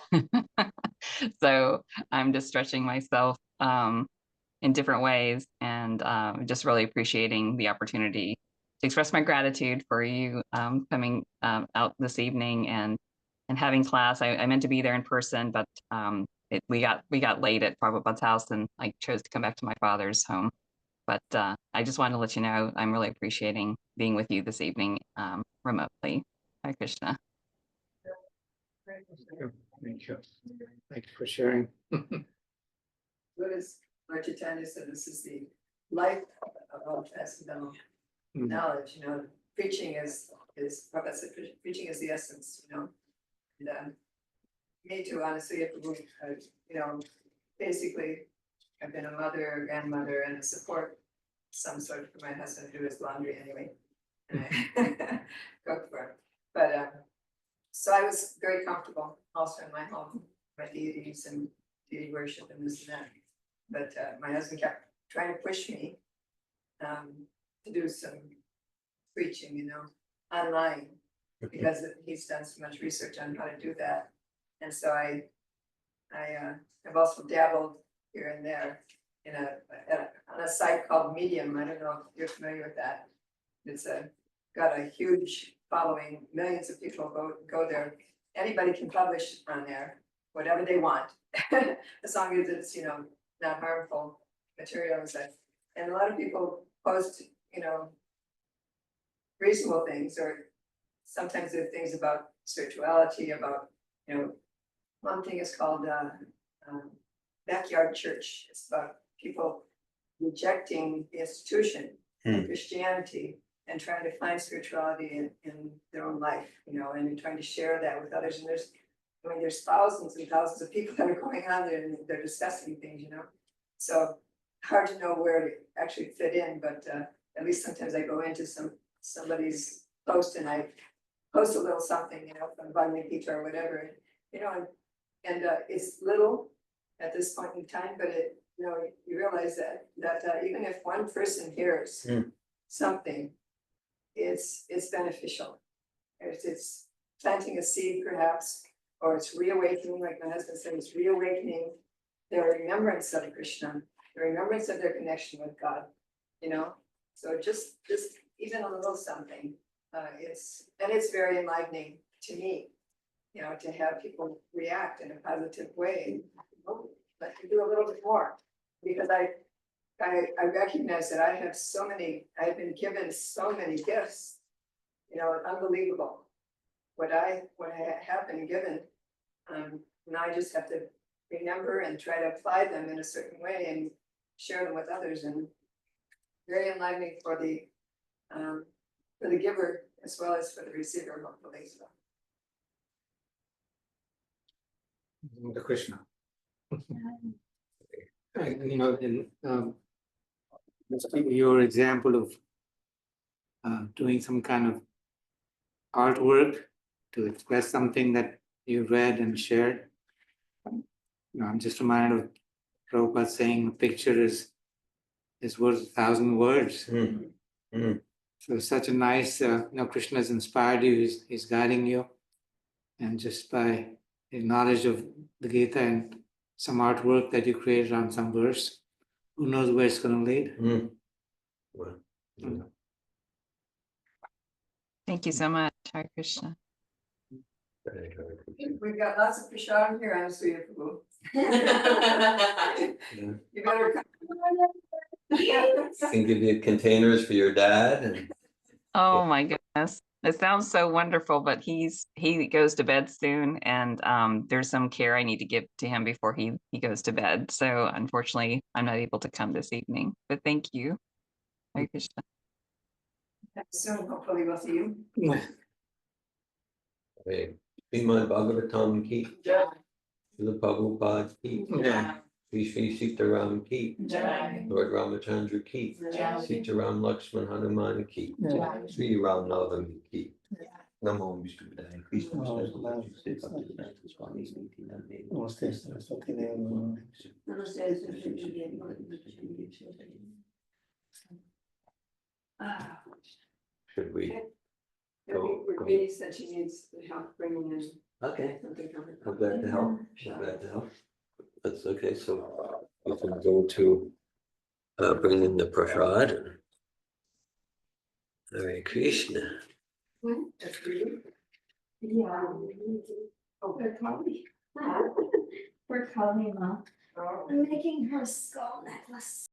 So I'm just stretching myself in different ways and just really appreciating the opportunity to express my gratitude for you coming out this evening and having class. I meant to be there in person, but we got late at Prabhupada's house and I chose to come back to my father's home. But I just wanted to let you know I'm really appreciating being with you this evening remotely. Hare Krishna. Thank you. Thank you for sharing. What is Lord Chaitanya said, this is the life of all transcendental knowledge, preaching is Prabhupada said, preaching is the essence, and me too, honestly, basically I've been a mother, a grandmother, and a support some sort for my husband who does laundry anyway. And I cook for him. But so I was very comfortable also in my home, my deities and deity worship and this and that. But my husband kept trying to push me to do some preaching, online, because he's done so much research on how to do that. And so I've also dabbled here and there on a site called Medium. I don't know if you're familiar with that. It's got a huge following. Millions of people go there. Anybody can publish on there whatever they want, as long as it's not harmful material and such. And a lot of people post reasonable things or sometimes there are things about spirituality, about, one thing is called backyard church. It's about people rejecting the institution of Christianity and trying to find spirituality in their own life, and trying to share that with others. And there's thousands and thousands of people that are going on there and they're discussing things, So hard to know where to actually fit in, but at least sometimes I go into somebody's post and I post a little something, from Bhagavad Gita or whatever, and it's little at this point in time, but you realize that even if one person hears something, it's beneficial. It's planting a seed perhaps, or it's reawakening, like my husband said, it's reawakening their remembrance of Krishna, the remembrance of their connection with God, So just even a little something, it's very enlightening to me, to have people react in a positive way. Oh, let me do a little bit more, because I recognize that I've been given so many gifts, unbelievable. What I have been given, and I just have to remember and try to apply them in a certain way and share them with others, and very enlightening for the giver as well as for the receiver, hopefully. So. The Krishna. Your example of doing some kind of artwork to express something that you read and shared. I'm just reminded of Prabhupada saying a picture is worth 1,000 words. So such a nice, Krishna has inspired you, he's guiding you. And just by the knowledge of the Gita and some artwork that you created on some verse, who knows where it's going to lead. Well, Thank you so much, Hare Krishna. We've got lots of prashad here, I'm Suya Prabhu. You better come. Can give you containers for your dad and Oh my goodness. It sounds so wonderful, but he goes to bed soon, and there's some care I need to give to him before he goes to bed. So unfortunately, I'm not able to come this evening. But thank you. Hare Krishna. Soon, hopefully we'll see you. Srimad Bhagavatam ki, Srila Prabhupada ki, Sri Sitaram ki, Lord Ramachandra ki, Sitaram Lakshman Hanuman ki, Sri Ram Navami ki. Namo Vishnu Padaya Krishna Should we go? Really said she needs help bringing in. Okay, something from it. I'm glad to help. I'm glad to help. That's okay, so we can go to bring in the prasad. Hare Krishna. That's really. Yeah. Oh, they're calling me. We're calling Mom. I'm making her skull necklace.